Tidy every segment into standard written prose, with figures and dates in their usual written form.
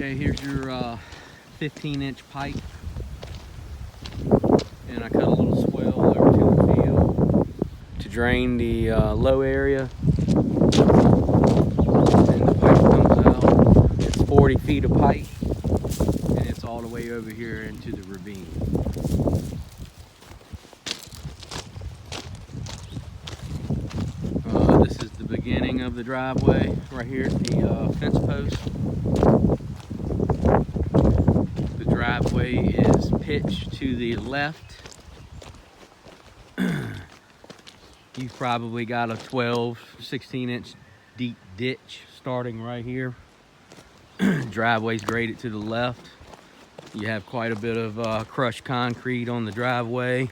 Okay, here's your 15-inch pipe, and I cut a little swell over to the field to drain the low area, and the pipe comes out. It's 40 feet of pipe, and it's all the way over here into the ravine. This is the beginning of the driveway right here at the fence post. The driveway is pitched to the left. You've probably got a 16-inch deep ditch starting right here. Driveway's graded to the left. You have quite a bit of crushed concrete on the driveway.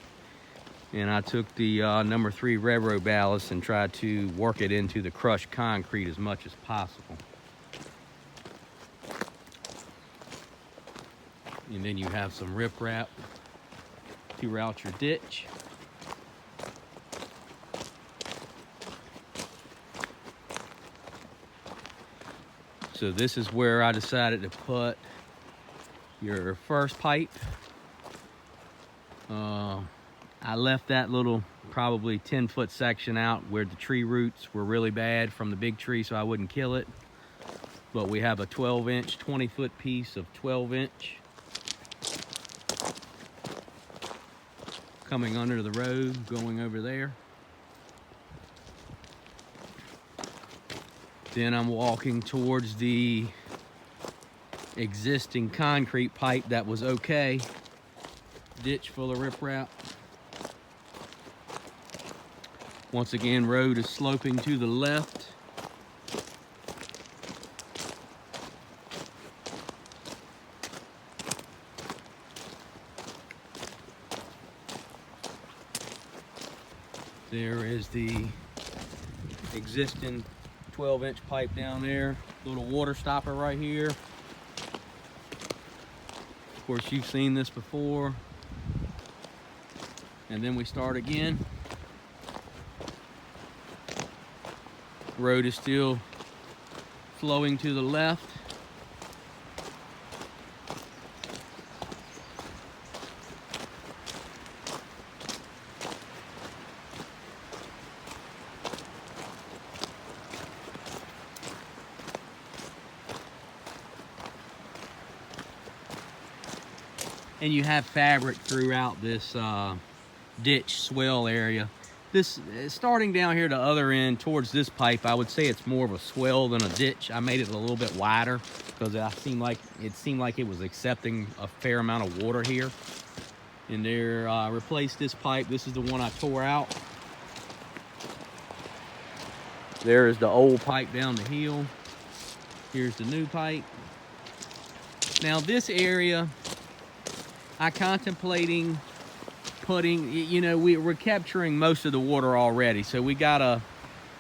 And I took the number 3 railroad ballast and tried to work it into the crushed concrete as much as possible. And then you have some riprap to route your ditch. So this is where I decided to put your first pipe. I left that little probably 10-foot section out where the tree roots were really bad from the big tree, so I wouldn't kill it. But we have a 12-inch, 20-foot piece of 12-inch coming under the road, going over there. Then I'm walking towards the existing concrete pipe that was okay. Ditch full of riprap. Once again, road is sloping to the left. There is the existing 12-inch pipe down there. Little water stopper right here. Of course, you've seen this before. And then we start again. Road is still flowing to the left. And you have fabric throughout this ditch swell area. This starting down here the other end towards this pipe, I would say it's more of a swell than a ditch. I made it a little bit wider because it seemed like it was accepting a fair amount of water here. And there, replaced this pipe. This is the one I tore out. There is the old pipe down the hill. Here's the new pipe. Now this area, I contemplating putting, you know, we're capturing most of the water already. So we got a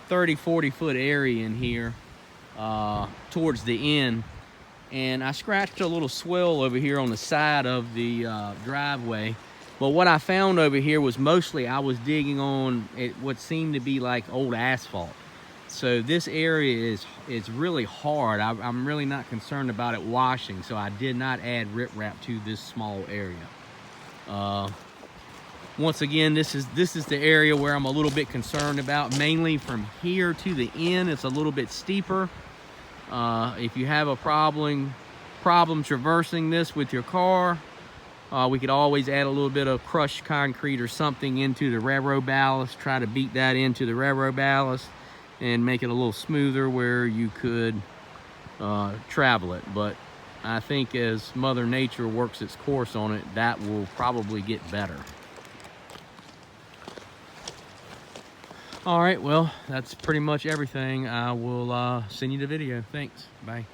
30-40 foot area in here towards the end. And I scratched a little swell over here on the side of the driveway. But what I found over here was mostly I was digging on what seemed to be like old asphalt. So this area is really hard. I'm really not concerned about it washing, so I did not add riprap to this small area. Once again, this is the area where I'm a little bit concerned about. Mainly from here to the end, it's a little bit steeper. If you have a problem traversing this with your car, we could always add a little bit of crushed concrete or something into the railroad ballast. Try to beat that into the railroad ballast and make it a little smoother where you could travel it. But I think as Mother Nature works its course on it, that will probably get better. All right, well, that's pretty much everything. I will send you the video. Thanks. Bye.